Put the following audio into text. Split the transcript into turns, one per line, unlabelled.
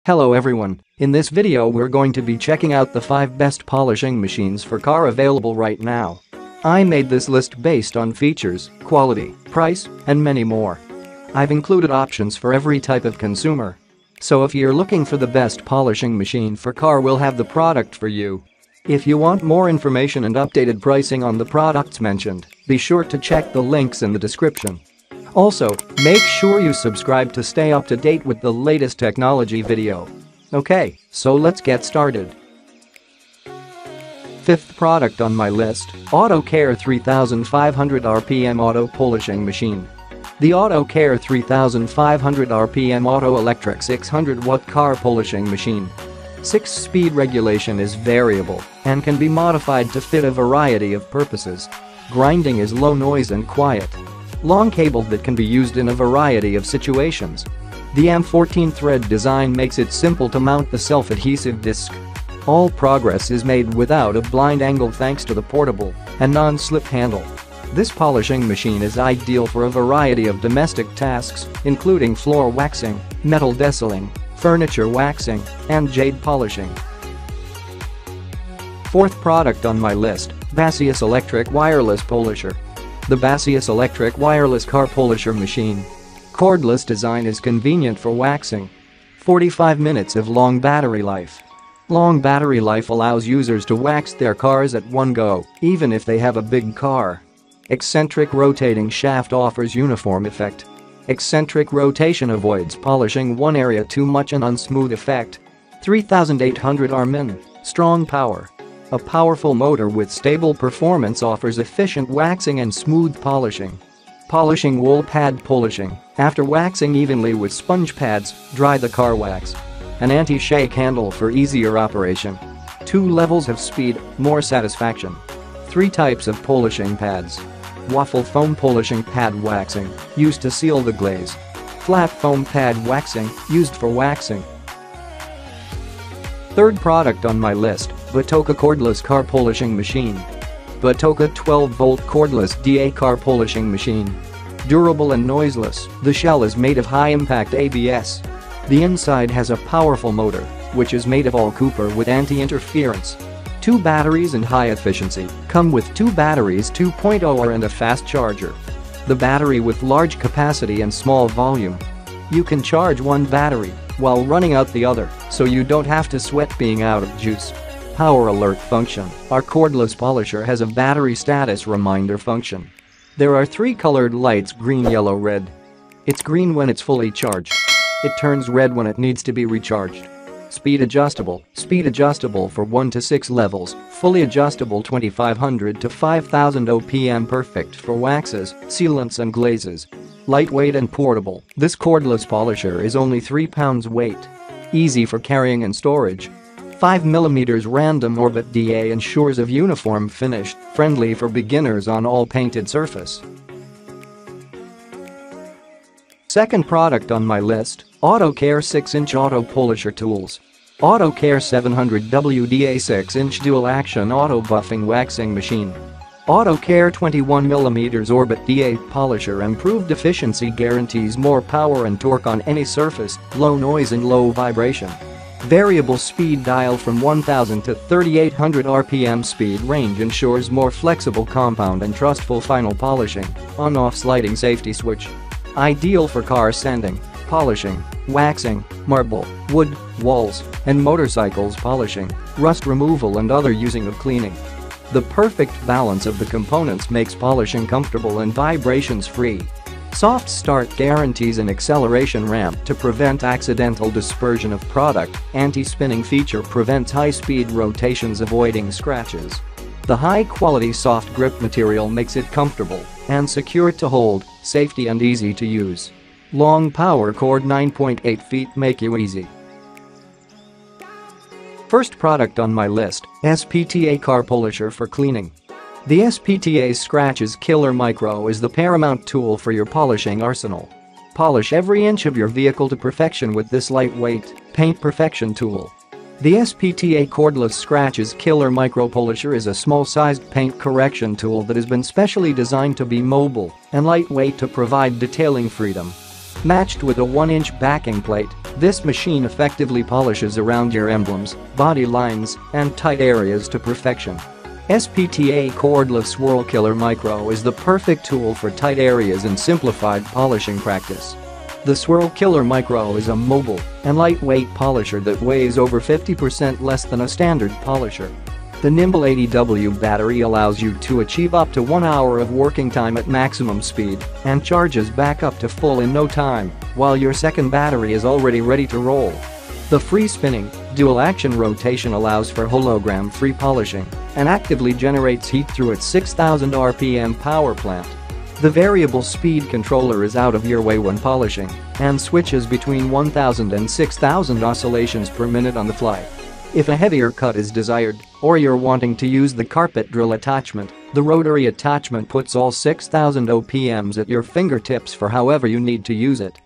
Hello everyone, in this video we're going to be checking out the 5 best polishing machines for car available right now. I made this list based on features, quality, price, and many more. I've included options for every type of consumer. So if you're looking for the best polishing machine for car, we'll have the product for you. If you want more information and updated pricing on the products mentioned, be sure to check the links in the description. Also, make sure you subscribe to stay up to date with the latest technology video. Okay, so let's get started. Fifth product on my list, AutoCare 3500 RPM Auto Polishing Machine. The AutoCare 3500 RPM Auto Electric 600-watt car polishing machine. 6-speed regulation is variable and can be modified to fit a variety of purposes. Grinding is low noise and quiet. Long cable that can be used in a variety of situations. The M14 thread design makes it simple to mount the self-adhesive disc. All progress is made without a blind angle thanks to the portable and non-slip handle. This polishing machine is ideal for a variety of domestic tasks, including floor waxing, metal desealing, furniture waxing, and jade polishing. Fourth product on my list, Baseus Electric Wireless Polisher. The Baseus Electric Wireless Car Polisher Machine. Cordless design is convenient for waxing. 45 minutes of long battery life. Long battery life allows users to wax their cars at one go, even if they have a big car. Eccentric rotating shaft offers uniform effect. Eccentric rotation avoids polishing one area too much and unsmooth effect. 3800 Rmin. Strong power. A powerful motor with stable performance offers efficient waxing and smooth polishing. Polishing wool pad polishing. After waxing evenly with sponge pads, dry the car wax. An anti-shake handle for easier operation. 2 levels of speed, more satisfaction. 3 types of polishing pads. Waffle foam polishing pad waxing, used to seal the glaze. Flat foam pad waxing, used for waxing. Third product on my list, BATOCA Cordless Car Polishing Machine. BATOCA 12-volt cordless DA car polishing machine. Durable and noiseless, the shell is made of high-impact ABS. The inside has a powerful motor, which is made of all copper with anti-interference. 2 batteries and high efficiency, come with 2 batteries 2.0 and a fast charger. The battery with large capacity and small volume. You can charge one battery while running out the other, so you don't have to sweat being out of juice. Power alert function. Our cordless polisher has a battery status reminder function. There are 3 colored lights: green, yellow, red. It's green when it's fully charged. It turns red when it needs to be recharged. Speed adjustable for 1 to 6 levels, fully adjustable 2500 to 5000 OPM, perfect for waxes, sealants and glazes. Lightweight and portable, this cordless polisher is only 3 pounds weight. Easy for carrying and storage. 5mm random orbit DA ensures a uniform finish, friendly for beginners on all painted surface. Second product on my list, AutoCare 6-inch Auto Polisher Tools. AutoCare 700W DA 6-inch dual-action auto buffing waxing machine. AutoCare 21mm Orbit DA polisher improved efficiency guarantees more power and torque on any surface, low noise and low vibration. Variable speed dial from 1000 to 3800 RPM speed range ensures more flexible compound and trustful final polishing. On-off sliding safety switch. Ideal for car sanding, polishing, waxing, marble, wood, walls, and motorcycles polishing, rust removal and other using of cleaning. The perfect balance of the components makes polishing comfortable and vibrations-free. Soft start guarantees an acceleration ramp to prevent accidental dispersion of product. Anti-spinning feature prevents high-speed rotations, avoiding scratches. The high-quality soft grip material makes it comfortable and secure to hold, safety and easy to use. Long power cord 9.8 feet make you easy. First product on my list, SPTA car polisher for cleaning. The SPTA Scratches Killer Micro is the paramount tool for your polishing arsenal. Polish every inch of your vehicle to perfection with this lightweight, paint perfection tool. The SPTA Cordless Scratches Killer Micro Polisher is a small-sized paint correction tool that has been specially designed to be mobile and lightweight to provide detailing freedom. Matched with a 1-inch backing plate, This machine effectively polishes around your emblems, body lines, and tight areas to perfection. SPTA Cordless Swirl Killer Micro is the perfect tool for tight areas and simplified polishing practice. The Swirl Killer Micro is a mobile and lightweight polisher that weighs over 50% less than a standard polisher. The nimble 80W battery allows you to achieve up to 1 hour of working time at maximum speed and charges back up to full in no time, while your second battery is already ready to roll. The free-spinning, dual-action rotation allows for hologram-free polishing and actively generates heat through its 6,000 RPM power plant. The variable speed controller is out of your way when polishing and switches between 1,000 and 6,000 oscillations per minute on the fly. If a heavier cut is desired, or you're wanting to use the carpet drill attachment, the rotary attachment puts all 6,000 OPMs at your fingertips for however you need to use it.